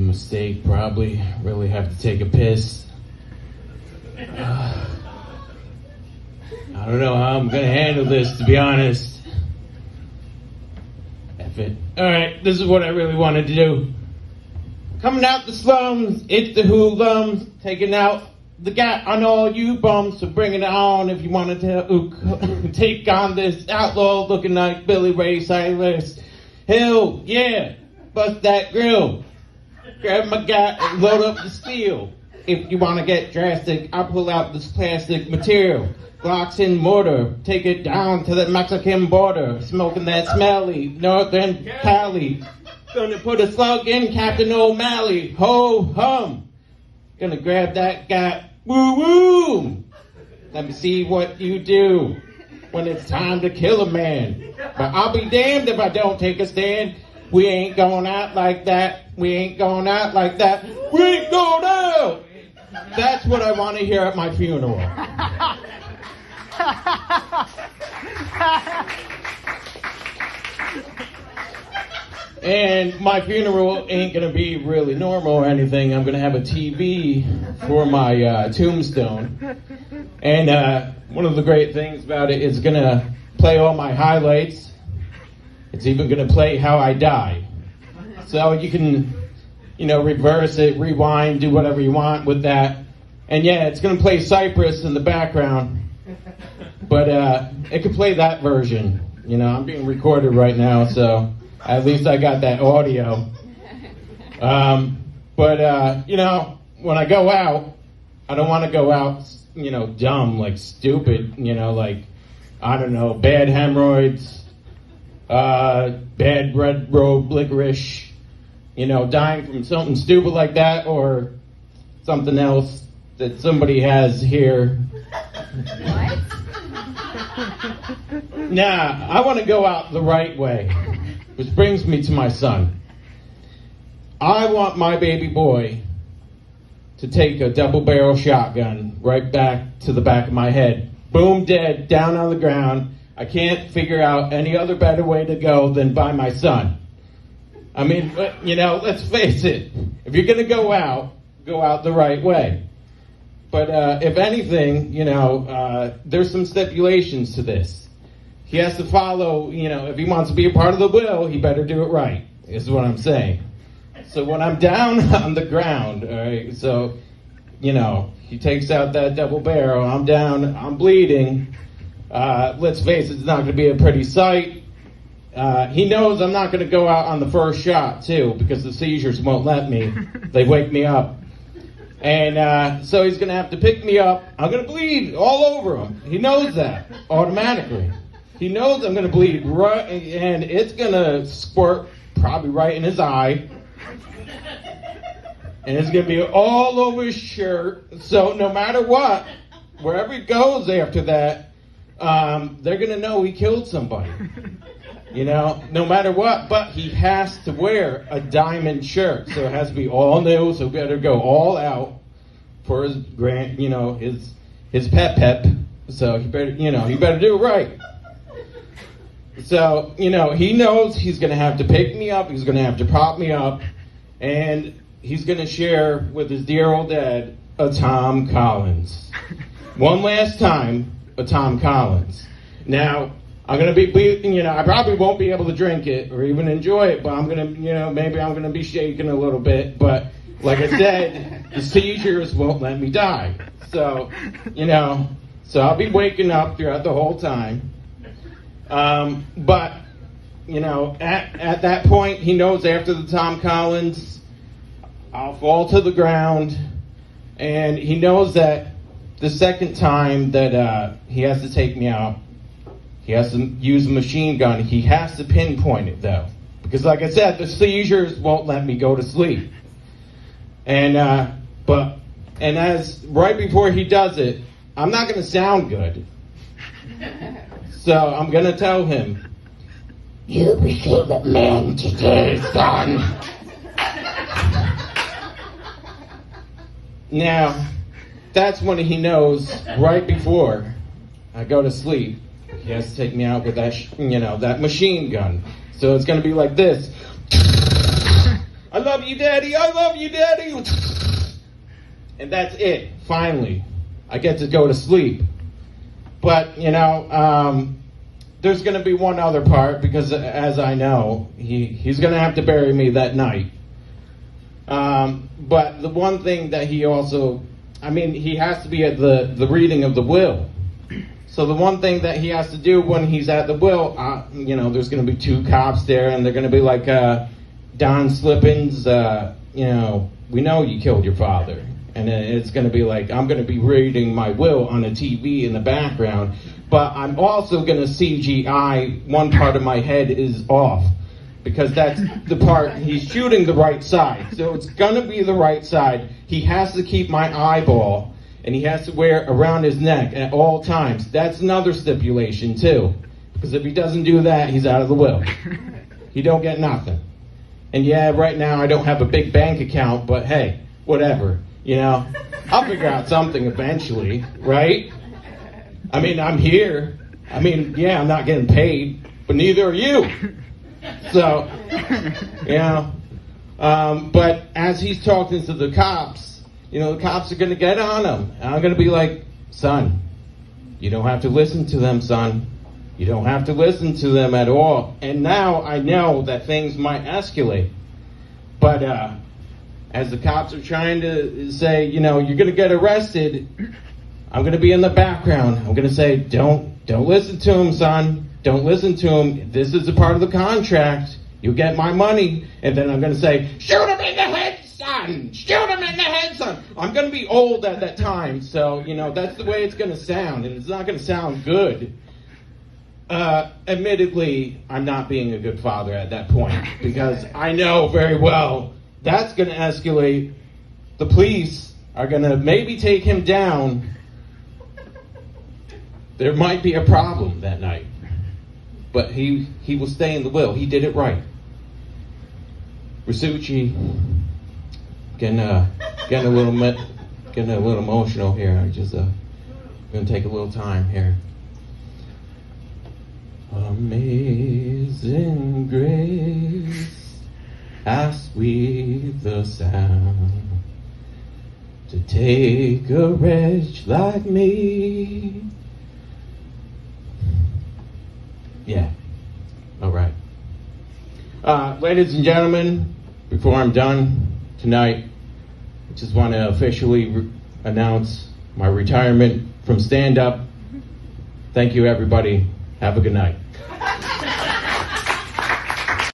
mistake, probably. Really have to take a piss. I don't know how I'm gonna handle this, to be honest. F it. Alright, this is what I really wanted to do. Coming out the slums, it's the hoodlums, taking out the guy on all you bums, so bring it on if you want to take on this outlaw looking like Billy Ray Cyrus. Hell, yeah, bust that grill. Grab my guy and load up the steel. If you want to get drastic, I'll pull out this plastic material. Glocks in mortar, take it down to the Mexican border. Smoking that smelly Northern Cali. Gonna put a slug in Captain O'Malley. Ho hum. Gonna grab that guy. Woo woo. Let me see what you do when it's time to kill a man. But I'll be damned if I don't take a stand. We ain't going out like that. We ain't going out like that. We ain't going out. That's what I want to hear at my funeral. And my funeral ain't gonna be really normal or anything. I'm gonna have a TV for my tombstone. And one of the great things about it is gonna play all my highlights. It's even gonna play how I die. So you can, reverse it, rewind, do whatever you want with that. And yeah, it's gonna play Cypress in the background. But it could play that version. I'm being recorded right now, so at least I got that audio. But when I go out, I don't want to go out, dumb, like stupid, like, I don't know, bad hemorrhoids, bad red robe licorice, dying from something stupid like that or something else that somebody has here. What? Nah, I want to go out the right way. Which brings me to my son. I want my baby boy to take a double-barrel shotgun right back to the back of my head. Boom, dead, down on the ground. I can't figure out any other better way to go than by my son. I mean, let's face it. If you're going to go out the right way. But if anything, there's some stipulations to this. He has to follow, if he wants to be a part of the will, he better do it right, is what I'm saying. So when I'm down on the ground, all right, so, he takes out that double barrel, I'm down, I'm bleeding. Let's face it, it's not going to be a pretty sight. He knows I'm not going to go out on the first shot, too, because the seizures won't let me. They wake me up. And so he's going to have to pick me up. I'm going to bleed all over him. He knows that automatically. He knows I'm going to bleed right, and it's going to squirt probably right in his eye. And it's going to be all over his shirt. So no matter what, wherever he goes after that, they're going to know he killed somebody. No matter what. But he has to wear a diamond shirt. So it has to be all new. So we better go all out for his his pep. So he better do it right. So, he knows he's going to have to pick me up, he's going to have to prop me up, and he's going to share with his dear old dad a Tom Collins. One last time, a Tom Collins. Now, I'm going to be, I probably won't be able to drink it or even enjoy it, but I'm going to, maybe I'm going to be shaking a little bit, but like I said, the seizures won't let me die. So, so I'll be waking up throughout the whole time. But, at that point, he knows after the Tom Collins, I'll fall to the ground, and he knows that the second time that he has to take me out, he has to use a machine gun. He has to pinpoint it, though, because, like I said, the seizures won't let me go to sleep. And as right before he does it, I'm not going to sound good. So I'm going to tell him, "You became a man today, son." Now, that's when he knows right before I go to sleep, he has to take me out with that, that machine gun. So it's going to be like this. I love you, Daddy. I love you, Daddy. And that's it. Finally, I get to go to sleep. But, you know, there's going to be one other part because, as I know, he's going to have to bury me that night. But the one thing that he also, I mean, he has to be at the reading of the will. So the one thing that he has to do when he's at the will, you know, there's going to be 2 cops there, and they're going to be like, Don Slippins, you know, we know you killed your father. And it's going to be like, I'm going to be reading my will on a TV in the background, but I'm also going to CGI one part of my head is off, because that's the part, he's shooting the right side. So it's going to be the right side. He has to keep my eyeball, and he has to wear it around his neck at all times. That's another stipulation, too. Because if he doesn't do that, he's out of the will. He don't get nothing. And yeah, right now I don't have a big bank account, but hey, whatever. You know, I'll figure out something eventually, right? I mean, I'm here. I mean, yeah, I'm not getting paid, but neither are you. So, you know, but as he's talking to the cops, you know, the cops are going to get on him. And I'm going to be like, son, you don't have to listen to them, son. You don't have to listen to them at all. And now I know that things might escalate. But as the cops are trying to say, you know, you're going to get arrested, I'm going to be in the background. I'm going to say, don't listen to him, son. Don't listen to him. This is a part of the contract. You'll get my money. And then I'm going to say, shoot him in the head, son. Shoot him in the head, son. I'm going to be old at that time. So, you know, that's the way it's going to sound. And it's not going to sound good. Admittedly, I'm not being a good father at that point, because I know very well that's going to escalate. The police are going to maybe take him down. There might be a problem that night, but he will stay in the will. He did it right. Rasucci, getting a little emotional here. I just going to take a little time here. Amazing grace, how sweet the sound to take a wretch like me. Yeah, all right. Ladies and gentlemen, before I'm done tonight, I just want to officially announce my retirement from stand-up. Thank you, everybody. Have a good night.